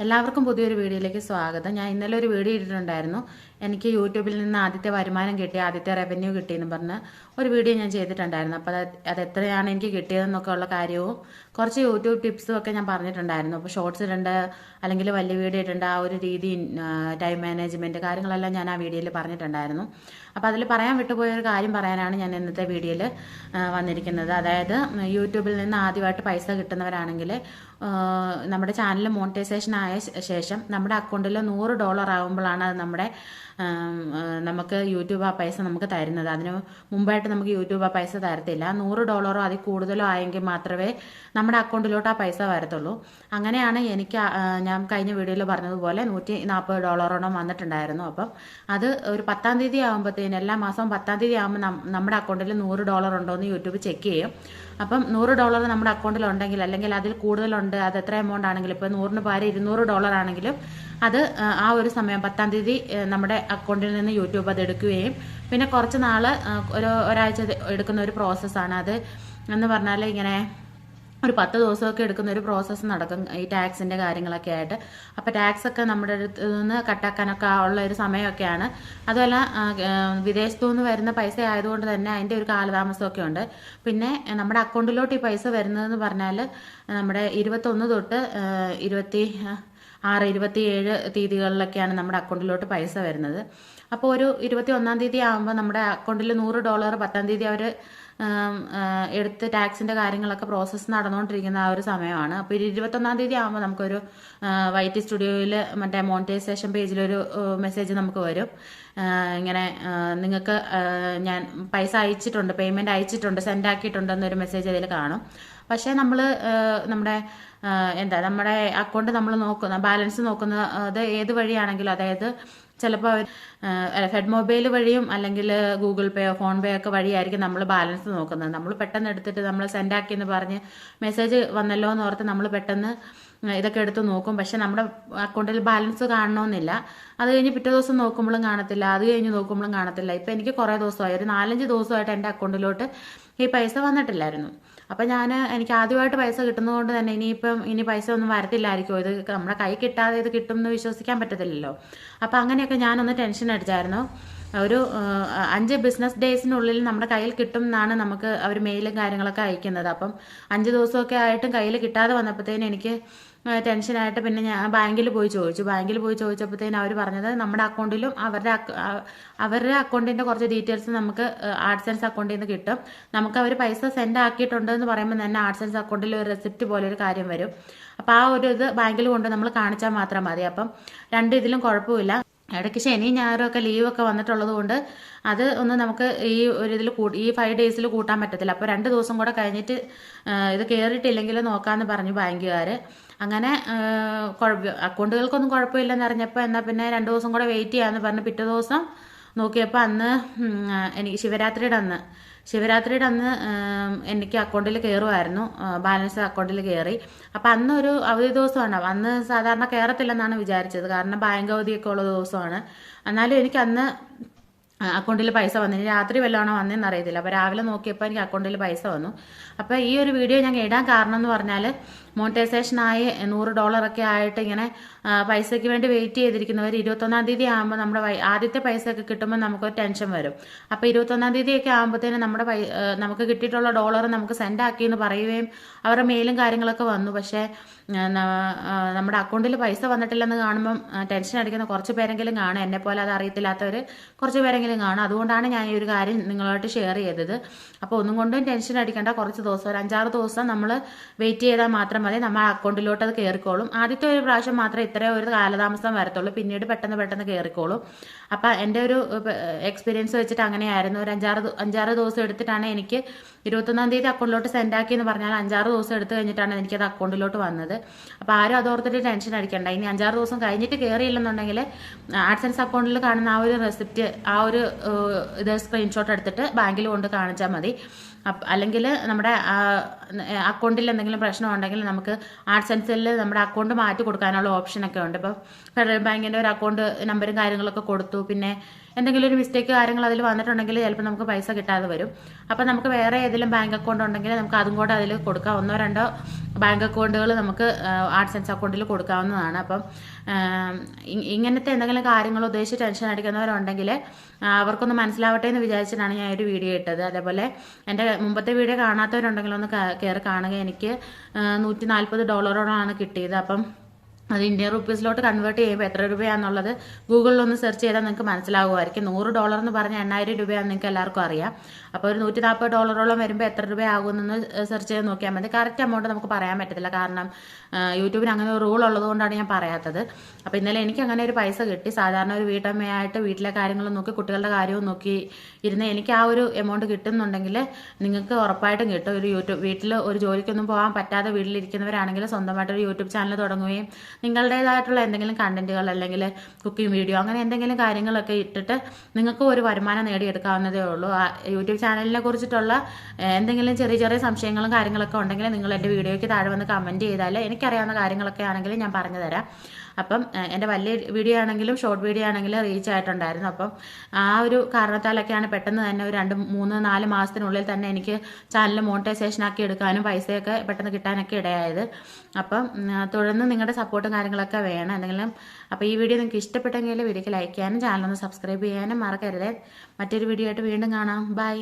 എല്ലാവർക്കും പുതിയൊരു വീഡിയോയിലേക്ക് സ്വാഗതം. ഞാൻ ഇന്നലെ ഒരു വീഡിയോ ഇട്ടിട്ടുണ്ടായിരുന്നു. എനിക്ക് യൂട്യൂബിൽ നിന്ന് ആദ്യത്തെ വരുമാനം കിട്ടി, ആദ്യത്തെ റവന്യൂ കിട്ടിയെന്ന് പറഞ്ഞ് ഒരു വീഡിയോ ഞാൻ ചെയ്തിട്ടുണ്ടായിരുന്നു. അപ്പോൾ അത് എത്രയാണ് എനിക്ക് കിട്ടിയതെന്നൊക്കെ ഉള്ള കാര്യവും കുറച്ച് യൂട്യൂബ് ടിപ്സും ഒക്കെ ഞാൻ പറഞ്ഞിട്ടുണ്ടായിരുന്നു. അപ്പോൾ ഷോർട്സ് ഇടേണ്ട അല്ലെങ്കിൽ വലിയ വീഡിയോ ഇടേണ്ട ആ ഒരു രീതി, ടൈം മാനേജ്മെൻറ്റ് കാര്യങ്ങളെല്ലാം ഞാൻ ആ വീഡിയോയിൽ പറഞ്ഞിട്ടുണ്ടായിരുന്നു. അപ്പോൾ അതിൽ പറയാൻ വിട്ടുപോയൊരു കാര്യം പറയാനാണ് ഞാൻ ഇന്നത്തെ വീഡിയോയിൽ വന്നിരിക്കുന്നത്. അതായത് യൂട്യൂബിൽ നിന്ന് ആദ്യമായിട്ട് പൈസ കിട്ടുന്നവരാണെങ്കിൽ നമ്മുടെ ചാനൽ മോണിറ്റൈസേഷൻ ആയ ശേഷം നമ്മുടെ അക്കൗണ്ടിൽ $100 ആകുമ്പോഴാണ് അത് നമുക്ക് യൂട്യൂബ് ആ പൈസ നമുക്ക് തരുന്നത്. അതിന് മുമ്പായിട്ട് നമുക്ക് യൂട്യൂബ് ആ പൈസ തരത്തില്ല. $100 അതിൽ കൂടുതലോ ആയെങ്കിൽ മാത്രമേ നമ്മുടെ അക്കൗണ്ടിലോട്ട് ആ പൈസ വരത്തുള്ളൂ. അങ്ങനെയാണ് എനിക്ക് ഞാൻ കഴിഞ്ഞ വീഡിയോയിൽ പറഞ്ഞതുപോലെ $140 വന്നിട്ടുണ്ടായിരുന്നു. അപ്പം അത് ഒരു 10-ാം തീയതി ആകുമ്പോഴത്തേന്, എല്ലാ മാസവും 10-ാം തീയതി ആകുമ്പോൾ നമ്മുടെ അക്കൗണ്ടിൽ $100 ഉണ്ടോ എന്ന് യൂട്യൂബ് ചെക്ക് ചെയ്യും. അപ്പം $100 നമ്മുടെ അക്കൗണ്ടിൽ ഉണ്ടെങ്കിൽ, അല്ലെങ്കിൽ അതിൽ കൂടുതലുണ്ട്, അത് എത്ര എമൗണ്ട് ആണെങ്കിലും, ഇപ്പോൾ 100-ന് പകരം $200 ആണെങ്കിലും അത് ആ ഒരു സമയം 10-ാം തീയതി നമ്മുടെ അക്കൗണ്ടിൽ നിന്ന് യൂട്യൂബ് അത് എടുക്കുകയും പിന്നെ കുറച്ച് നാൾ ഒരാഴ്ച എടുക്കുന്ന ഒരു പ്രോസസ്സാണ് അത് എന്ന് പറഞ്ഞാൽ. ഇങ്ങനെ ഒരു 10 ദിവസമൊക്കെ എടുക്കുന്ന ഒരു പ്രോസസ്സ് നടക്കും ഈ ടാക്സിൻ്റെ കാര്യങ്ങളൊക്കെ ആയിട്ട്. അപ്പോൾ ടാക്സ് ഒക്കെ നമ്മുടെ അടുത്ത് നിന്ന് കട്ടാക്കാനൊക്കെ ഉള്ള ഒരു സമയമൊക്കെയാണ്. അതുമല്ല വിദേശത്തു നിന്ന് വരുന്ന പൈസ ആയതുകൊണ്ട് തന്നെ അതിൻ്റെ ഒരു കാലതാമസമൊക്കെ ഉണ്ട്. പിന്നെ നമ്മുടെ അക്കൗണ്ടിലോട്ട് ഈ പൈസ വരുന്നതെന്ന് പറഞ്ഞാൽ നമ്മുടെ 21 തൊട്ട് 26, 27 തീയതികളിലൊക്കെയാണ് നമ്മുടെ അക്കൗണ്ടിലോട്ട് പൈസ വരുന്നത്. അപ്പോൾ ഒരു 21-ാം തീയതി ആകുമ്പോൾ നമ്മുടെ അക്കൗണ്ടിൽ $100, 10-ാം തീയതി അവർ എടുത്ത് ടാക്സിൻ്റെ കാര്യങ്ങളൊക്കെ പ്രോസസ്സ് നടന്നുകൊണ്ടിരിക്കുന്ന ആ ഒരു സമയമാണ്. അപ്പോൾ 21-ാം തീയതി ആകുമ്പോൾ നമുക്കൊരു വൈറ്റി സ്റ്റുഡിയോയിൽ മറ്റേ മോണിറ്റൈസേഷൻ പേജിലൊരു മെസ്സേജ് നമുക്ക് വരും. ഇങ്ങനെ നിങ്ങൾക്ക് ഞാൻ പൈസ അയച്ചിട്ടുണ്ട്, പേയ്മെൻറ്റ് അയച്ചിട്ടുണ്ട്, സെൻഡ് ആക്കിയിട്ടുണ്ടെന്നൊരു മെസ്സേജ് അതിൽ കാണും. പക്ഷേ നമ്മൾ നമ്മുടെ അക്കൗണ്ട് നമ്മൾ ബാലൻസ് നോക്കുന്നത് ഏത് വഴിയാണെങ്കിലും, അതായത് ചിലപ്പോൾ ഫെഡ് മൊബൈൽ വഴിയും അല്ലെങ്കിൽ ഗൂഗിൾ പേയോ ഫോൺ പേ ഒക്കെ വഴിയായിരിക്കും നമ്മൾ ബാലൻസ് നോക്കുന്നത്. നമ്മൾ പെട്ടെന്ന് എടുത്തിട്ട് നമ്മൾ സെൻഡ് ആക്കിയെന്ന് പറഞ്ഞ് മെസ്സേജ് വന്നല്ലോ എന്ന് ഓർത്ത് നമ്മൾ പെട്ടെന്ന് ഇതൊക്കെ എടുത്ത് നോക്കും. പക്ഷെ നമ്മുടെ അക്കൗണ്ടിൽ ബാലൻസ് കാണണമെന്നില്ല. അത് കഴിഞ്ഞ് പിറ്റേ ദിവസം നോക്കുമ്പോഴും കാണത്തില്ല, അത് കഴിഞ്ഞ് നോക്കുമ്പോഴും കാണത്തില്ല. ഇപ്പം എനിക്ക് കുറേ ദിവസമായി, ഒരു 4-5 ദിവസമായിട്ട് എൻ്റെ അക്കൗണ്ടിലോട്ട് ഈ പൈസ വന്നിട്ടില്ലായിരുന്നു. അപ്പം എനിക്ക് ആദ്യമായിട്ട് പൈസ കിട്ടുന്നതുകൊണ്ട് തന്നെ ഇനി പൈസ ഒന്നും വരത്തില്ലായിരിക്കുമോ, ഇത് നമ്മുടെ കൈ കിട്ടാതെ ഇത് കിട്ടും എന്ന് വിശ്വസിക്കാൻ പറ്റത്തില്ലല്ലോ. അപ്പം അങ്ങനെയൊക്കെ ഞാനൊന്ന് ടെൻഷൻ അടിച്ചായിരുന്നു. ഒരു 5 ബിസിനസ് ഡേയ്സിനുള്ളിൽ നമ്മുടെ കയ്യിൽ കിട്ടും എന്നാണ് നമുക്ക് അവർ മെയിലും കാര്യങ്ങളൊക്കെ അയക്കുന്നത്. അപ്പം 5 ദിവസമൊക്കെ ആയിട്ടും കയ്യിൽ കിട്ടാതെ വന്നപ്പോഴത്തേനും എനിക്ക് ടെൻഷനായിട്ട് പിന്നെ ഞാൻ ബാങ്കിൽ പോയി ചോദിച്ചപ്പോഴത്തേനും അവർ പറഞ്ഞത് നമ്മുടെ അക്കൗണ്ടിലും അവരുടെ അക്കൗണ്ടിൻ്റെ കുറച്ച് ഡീറ്റെയിൽസ് നമുക്ക് ആഡ്സെൻസ് അക്കൗണ്ടിൽ നിന്ന് കിട്ടും. നമുക്ക് അവർ പൈസ സെൻഡ് ആക്കിയിട്ടുണ്ട് എന്ന് പറയുമ്പോൾ തന്നെ ആഡ്സെൻസ് അക്കൗണ്ടിൽ ഒരു റെസിപ്റ്റ് പോലെ ഒരു കാര്യം വരും. അപ്പോൾ ആ ഒരു ഇത് ബാങ്കിൽ കൊണ്ട് നമ്മൾ കാണിച്ചാൽ മാത്രം മതി. അപ്പം ഇതിലും കുഴപ്പമില്ല. ഇടയ്ക്ക് ശനിയും ഞായറും ഒക്കെ ലീവൊക്കെ വന്നിട്ടുള്ളത് കൊണ്ട് അത് ഒന്ന് നമുക്ക് ഈ ഒരു ഇതിൽ ഈ 5 ഡേയ്സിൽ കൂട്ടാൻ പറ്റത്തില്ല. അപ്പോൾ 2 ദിവസം കൂടെ കഴിഞ്ഞിട്ട് ഇത് കയറിയിട്ടില്ലെങ്കിൽ നോക്കാമെന്ന് പറഞ്ഞു ബാങ്കുകാർ. അങ്ങനെ അക്കൗണ്ടുകൾക്കൊന്നും കുഴപ്പമില്ലെന്ന് അറിഞ്ഞപ്പോൾ എന്നാൽ പിന്നെ 2 ദിവസം കൂടെ വെയിറ്റ് ചെയ്യാമെന്ന് പറഞ്ഞ് പിറ്റേ ദിവസം നോക്കിയപ്പോൾ അന്ന് എനിക്ക് ശിവരാത്രിയുടെ അന്ന് എനിക്ക് അക്കൗണ്ടിൽ കയറുമായിരുന്നു, ബാലൻസ് അക്കൗണ്ടിൽ കയറി. അപ്പം അന്നൊരു അവധി ദിവസമാണ്. അന്ന് സാധാരണ കയറത്തില്ലെന്നാണ് വിചാരിച്ചത്, കാരണം ബാങ്ക് അവധിയൊക്കെ ഉള്ള ദിവസമാണ്. എന്നാലും എനിക്ക് അന്ന് അക്കൗണ്ടിൽ പൈസ വന്നു. ഇനി രാത്രി വല്ലതാണോ വന്നതെന്ന് അറിയത്തില്ല. അപ്പോൾ രാവിലെ നോക്കിയപ്പോൾ എനിക്ക് അക്കൗണ്ടിൽ പൈസ വന്നു. അപ്പോൾ ഈ ഒരു വീഡിയോ ഞാൻ ഇടാൻ കാരണം എന്ന് പറഞ്ഞാൽ മോണിറ്റൈസേഷനായി $100 ഒക്കെ ആയിട്ട് ഇങ്ങനെ പൈസയ്ക്ക് വേണ്ടി വെയിറ്റ് ചെയ്തിരിക്കുന്നവർ 21-ാം തീയതി ആകുമ്പോൾ നമ്മുടെ ആദ്യത്തെ പൈസയൊക്കെ കിട്ടുമ്പോൾ നമുക്കൊരു ടെൻഷൻ വരും. അപ്പോൾ 21-ാം തീയതിയൊക്കെ ആകുമ്പോഴത്തേനും നമുക്ക് കിട്ടിയിട്ടുള്ള ഡോളർ നമുക്ക് സെൻഡ് ആക്കിയെന്ന് പറയുകയും അവരുടെ മെയിലും കാര്യങ്ങളൊക്കെ വന്നു. പക്ഷേ നമ്മുടെ അക്കൗണ്ടിൽ പൈസ വന്നിട്ടില്ലെന്ന് കാണുമ്പം ടെൻഷൻ അടിക്കുന്ന കുറച്ച് പേരെങ്കിലും കാണും. എന്നെപ്പോലെ അത് അറിയത്തില്ലാത്തവർ കുറച്ച് പേരെങ്കിലും കാണും. അതുകൊണ്ടാണ് ഞാൻ ഈ ഒരു കാര്യം നിങ്ങളായിട്ട് ഷെയർ ചെയ്തത്. അപ്പോൾ ഒന്നും കൊണ്ടും ടെൻഷൻ അടിക്കേണ്ട. കുറച്ച് ദിവസം, ഒരു 5-6 ദിവസം നമ്മൾ വെയിറ്റ് ചെയ്താൽ മാത്രം മതി, നമ്മുടെ അക്കൗണ്ടിലോട്ട് അത് കയറിക്കോളും. ആദ്യത്തെ ഒരു പ്രാവശ്യം മാത്രമേ ഇത്രയും ഒരു കാലതാമസം വരത്തുള്ളൂ, പിന്നീട് പെട്ടെന്ന് കയറിക്കോളും. അപ്പം എൻ്റെ ഒരു എക്സ്പീരിയൻസ് വെച്ചിട്ട് അങ്ങനെയായിരുന്നു. ഒരു 5-6 ദിവസം എടുത്തിട്ടാണ് എനിക്ക് 21-ാം തീയതി അക്കൗണ്ടിലോട്ട് സെൻഡ് ആക്കിയെന്ന് പറഞ്ഞാൽ 5-6 ദിവസം എടുത്തു കഴിഞ്ഞിട്ടാണ് എനിക്കത് അക്കൗണ്ടിലോട്ട് വന്നത്. അപ്പോൾ ആരും അതോർത്തിട്ട് ടെൻഷൻ അടിക്കണ്ട. ഇനി 5-6 ദിവസം കഴിഞ്ഞിട്ട് കയറിയില്ലെന്നുണ്ടെങ്കിൽ ആഡ്സെൻസ് അക്കൗണ്ടിൽ കാണുന്ന ആ ഒരു റെസിപ്റ്റ്, ആ ഒരു ഇത് സ്ക്രീൻഷോട്ട് എടുത്തിട്ട് ബാങ്കിൽ കൊണ്ട് കാണിച്ചാൽ മതി. അല്ലെങ്കിൽ നമ്മുടെ അക്കൗണ്ടിൽ എന്തെങ്കിലും പ്രശ്നം ഉണ്ടെങ്കിൽ നമുക്ക് ആഡ്സെൻസിൽ നമ്മുടെ അക്കൗണ്ട് മാറ്റി കൊടുക്കാനുള്ള ഓപ്ഷനൊക്കെ ഉണ്ട്. ഇപ്പോൾ ഫെഡറൽ ബാങ്കിൻ്റെ ഒരു അക്കൗണ്ട് നമ്പറും കാര്യങ്ങളൊക്കെ കൊടുത്തു, പിന്നെ എന്തെങ്കിലും ഒരു മിസ്റ്റേക്ക് കാര്യങ്ങൾ അതിൽ വന്നിട്ടുണ്ടെങ്കിൽ ചിലപ്പോൾ നമുക്ക് പൈസ കിട്ടാതെ വരും. അപ്പം നമുക്ക് വേറെ ഏതെങ്കിലും ബാങ്ക് അക്കൗണ്ട് ഉണ്ടെങ്കിൽ നമുക്ക് അതും കൂടെ അതിൽ കൊടുക്കാം. 1-2 ബാങ്ക് അക്കൗണ്ടുകൾ നമുക്ക് ആഡ്സെൻസ് അക്കൗണ്ടിൽ കൊടുക്കാവുന്നതാണ്. അപ്പം ഇങ്ങനത്തെ എന്തെങ്കിലും കാര്യങ്ങൾ ഉദ്ദേശിച്ച് ടെൻഷൻ അടിക്കുന്നവരുണ്ടെങ്കിൽ അവർക്കൊന്ന് മനസ്സിലാവട്ടെ എന്ന് വിചാരിച്ചിട്ടാണ് ഞാൻ ഒരു വീഡിയോ ഇട്ടത്. അതേപോലെ എൻ്റെ മുമ്പത്തെ വീഡിയോ കാണാത്തവരുണ്ടെങ്കിൽ ഒന്ന് കയറി കാണുക. എനിക്ക് $140 കിട്ടിയത്. അപ്പം അത് ഇന്ത്യൻ റുപ്പീസിലോട്ട് കൺവേർട്ട് ചെയ്യുമ്പോൾ എത്ര രൂപയാണെന്നുള്ളത് ഗൂഗിളിലൊന്ന് സെർച്ച് ചെയ്താൽ നിങ്ങൾക്ക് മനസ്സിലാകുമായിരിക്കും. $100 എന്ന് പറഞ്ഞാൽ 8000 രൂപയാണെന്ന് നിങ്ങൾക്ക് എല്ലാവർക്കും അറിയാം. അപ്പോൾ ഒരു $140 വരുമ്പോൾ എത്ര രൂപയാകുമെന്ന് സെർച്ച് ചെയ്ത് നോക്കിയാൽ മതി. കറക്റ്റ് എമൗണ്ട് നമുക്ക് പറയാൻ പറ്റത്തില്ല, കാരണം യൂട്യൂബിന് അങ്ങനെ ഒരു റൂൾ ഉള്ളതുകൊണ്ടാണ് ഞാൻ പറയാത്തത്. അപ്പോൾ ഇന്നലെ എനിക്ക് അങ്ങനെ ഒരു പൈസ കിട്ടി. സാധാരണ ഒരു വീട്ടമ്മയായിട്ട് വീട്ടിലെ കാര്യങ്ങളും നോക്കി കുട്ടികളുടെ കാര്യവും നോക്കി ഇരുന്ന് എനിക്ക് ആ ഒരു എമൗണ്ട് കിട്ടുന്നുണ്ടെങ്കിൽ നിങ്ങൾക്ക് ഉറപ്പായിട്ടും കിട്ടും. ഒരു വീട്ടിൽ ഒരു ജോലിക്കൊന്നും പോകാൻ പറ്റാതെ വീട്ടിലിരിക്കുന്നവരാണെങ്കിൽ സ്വന്തമായിട്ടൊരു യൂട്യൂബ് ചാനൽ തുടങ്ങുകയും നിങ്ങളുടേതായിട്ടുള്ള എന്തെങ്കിലും കണ്ടന്റുകൾ അല്ലെങ്കിൽ കുക്കിംഗ് വീഡിയോ അങ്ങനെ എന്തെങ്കിലും കാര്യങ്ങളൊക്കെ ഇട്ടിട്ട് നിങ്ങൾക്ക് ഒരു വരുമാനം നേടിയെടുക്കാവുന്നതേ ഉള്ളൂ. ആ യൂട്യൂബ് ചാനലിനെ കുറിച്ചിട്ടുള്ള എന്തെങ്കിലും ചെറിയ ചെറിയ സംശയങ്ങളും കാര്യങ്ങളൊക്കെ ഉണ്ടെങ്കിൽ നിങ്ങൾ എൻ്റെ വീഡിയോയ്ക്ക് താഴെ വന്ന് കമൻറ്റ് ചെയ്താൽ എനിക്കറിയാവുന്ന കാര്യങ്ങളൊക്കെ ആണെങ്കിലും ഞാൻ പറഞ്ഞു തരാം. അപ്പം എൻ്റെ വലിയ വീഡിയോ ആണെങ്കിലും ഷോർട്ട് വീഡിയോ ആണെങ്കിലും റീച്ച് ആയിട്ടുണ്ടായിരുന്നു. അപ്പം ആ ഒരു കാരണത്താലൊക്കെയാണ് പെട്ടെന്ന് തന്നെ ഒരു 2-3-4 മാസത്തിനുള്ളിൽ തന്നെ എനിക്ക് ചാനൽ മോണിറ്റൈസേഷൻ ആക്കി എടുക്കാനും പൈസയൊക്കെ പെട്ടെന്ന് കിട്ടാനൊക്കെ ഇടയായത്. അപ്പം തുടർന്ന് നിങ്ങളുടെ സപ്പോർട്ടും കാര്യങ്ങളൊക്കെ വേണം എന്തെങ്കിലും. അപ്പോൾ ഈ വീഡിയോ നിങ്ങൾക്ക് ഇഷ്ടപ്പെട്ടെങ്കിൽ വീഡിയോക്ക് ലൈക്ക് ചെയ്യാനും ചാനലൊന്ന് സബ്സ്ക്രൈബ് ചെയ്യാനും മറക്കരുത്. മറ്റൊരു വീഡിയോ ആയിട്ട് വീണ്ടും കാണാം. ബൈ.